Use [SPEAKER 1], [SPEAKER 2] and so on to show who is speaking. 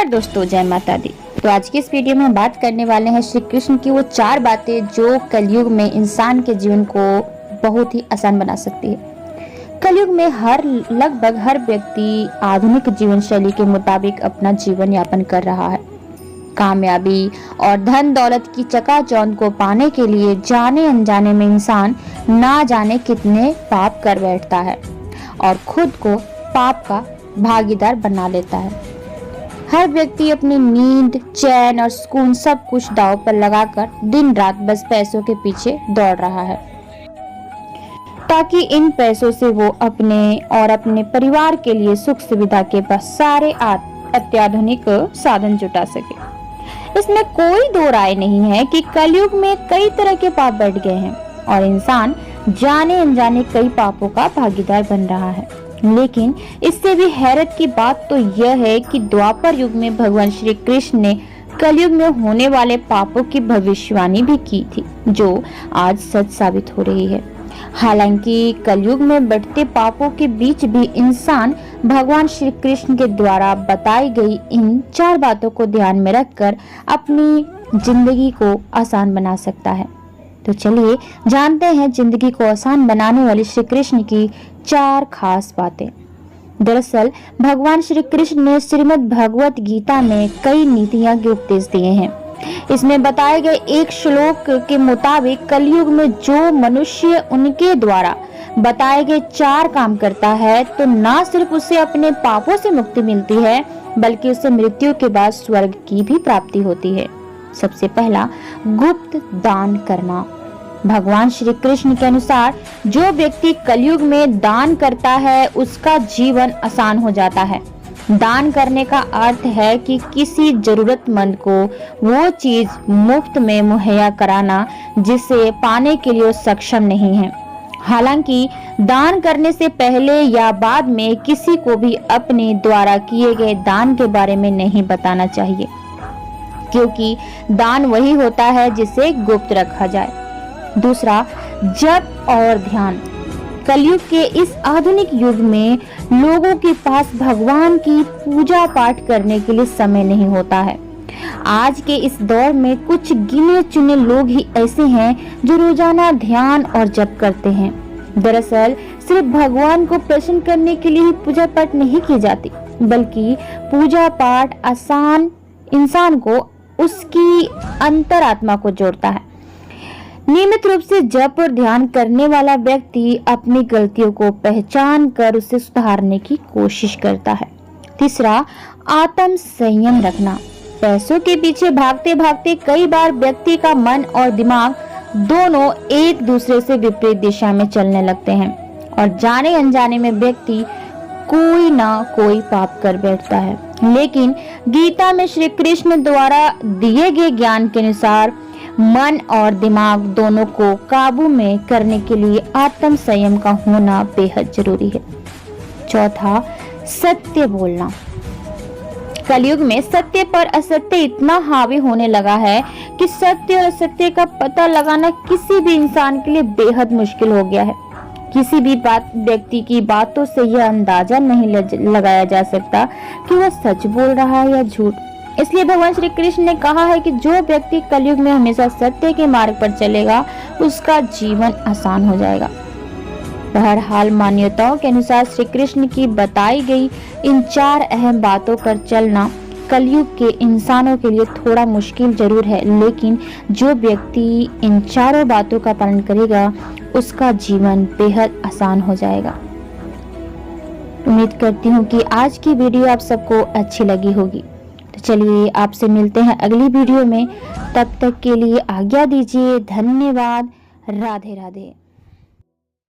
[SPEAKER 1] दोस्तों, जय माता दी। तो आज की इस वीडियो में हम बात करने वाले हैं श्री कृष्ण की वो 4 बातें जो कलयुग में इंसान के जीवन को बहुत ही आसान बना सकती है। कलयुग में लगभग हर व्यक्ति आधुनिक जीवन शैली के मुताबिक अपना जीवन यापन कर रहा है। कामयाबी और धन दौलत की चकाचौंध को पाने के लिए जाने अनजाने में इंसान ना जाने कितने पाप कर बैठता है और खुद को पाप का भागीदार बना लेता है। हर व्यक्ति अपनी नींद, चैन और सुकून सब कुछ दांव पर लगाकर दिन रात बस पैसों के पीछे दौड़ रहा है ताकि इन पैसों से वो अपने और अपने परिवार के लिए सुख सुविधा के सारे अत्याधुनिक साधन जुटा सके। इसमें कोई दो राय नहीं है कि कलयुग में कई तरह के पाप बढ़ गए हैं और इंसान जाने अनजाने कई पापों का भागीदार बन रहा है। लेकिन इससे भी हैरत की बात तो यह है कि द्वापर युग में भगवान श्री कृष्ण ने कलयुग में होने वाले पापों की भविष्यवाणी भी की थी, जो आज सच साबित हो रही है। हालांकि कलयुग में बढ़ते पापों के बीच भी इंसान भगवान श्री कृष्ण के द्वारा बताई गई इन 4 बातों को ध्यान में रखकर अपनी जिंदगी को आसान बना सकता है। तो चलिए जानते हैं जिंदगी को आसान बनाने वाली श्री कृष्ण की 4 खास बातें। दरअसल भगवान श्री कृष्ण ने श्रीमद् भगवत गीता में कई नीतियां के उपदेश दिए हैं। इसमें बताए गए एक श्लोक के मुताबिक कलयुग में जो मनुष्य उनके द्वारा बताए गए 4 काम करता है तो न सिर्फ उसे अपने पापों से मुक्ति मिलती है बल्कि उसे मृत्यु के बाद स्वर्ग की भी प्राप्ति होती है। सबसे पहला, गुप्त दान करना। भगवान श्री कृष्ण के अनुसार जो व्यक्ति कलयुग में दान करता है उसका जीवन आसान हो जाता है। दान करने का अर्थ है कि किसी जरूरतमंद को वो चीज मुफ्त में मुहैया कराना जिसे पाने के लिए वो सक्षम नहीं है। हालांकि दान करने से पहले या बाद में किसी को भी अपने द्वारा किए गए दान के बारे में नहीं बताना चाहिए, क्योंकि दान वही होता है जिसे गुप्त रखा जाए। दूसरा, जप और ध्यान। कलयुग के इस आधुनिक युग में लोगों के पास भगवान की पूजा पाठ करने के लिए समय नहीं होता है। आज के इस दौर में कुछ गिने चुने लोग ही ऐसे हैं जो रोजाना ध्यान और जप करते हैं। दरअसल सिर्फ भगवान को प्रसन्न करने के लिए ही पूजा पाठ नहीं की जाती, बल्कि पूजा पाठ इंसान को उसकी अंतरात्मा को जोड़ता है। नियमित रूप से जप और ध्यान करने वाला व्यक्ति अपनी गलतियों को पहचान कर उसे सुधारने की कोशिश करता है। तीसरा, आत्म संयम रखना। पैसों के पीछे भागते भागते कई बार व्यक्ति का मन और दिमाग दोनों एक दूसरे से विपरीत दिशा में चलने लगते हैं और जाने अनजाने में व्यक्ति कोई ना कोई पाप कर बैठता है। लेकिन गीता में श्री कृष्ण द्वारा दिए गए ज्ञान के अनुसार मन और दिमाग दोनों को काबू में करने के लिए आत्म संयम का होना बेहद जरूरी है। चौथा, सत्य बोलना। कलयुग में सत्य पर असत्य इतना हावी होने लगा है कि सत्य और असत्य का पता लगाना किसी भी इंसान के लिए बेहद मुश्किल हो गया है। किसी भी व्यक्ति की बातों से यह अंदाजा नहीं लगाया जा सकता कि वह सच बोल रहा है या झूठ। इसलिए भगवान श्री कृष्ण ने कहा है कि जो व्यक्ति कलयुग में हमेशा सत्य के मार्ग पर चलेगा उसका जीवन आसान हो जाएगा। बहरहाल मान्यताओं के अनुसार श्री कृष्ण की बताई गई इन 4 अहम बातों पर चलना कलयुग के इंसानों के लिए थोड़ा मुश्किल जरूर है, लेकिन जो व्यक्ति इन 4 बातों का पालन करेगा उसका जीवन बेहद आसान हो जाएगा। उम्मीद करती हूँ कि आज की वीडियो आप सबको अच्छी लगी होगी। तो चलिए आपसे मिलते हैं अगली वीडियो में, तब तक के लिए आज्ञा दीजिए। धन्यवाद। राधे राधे।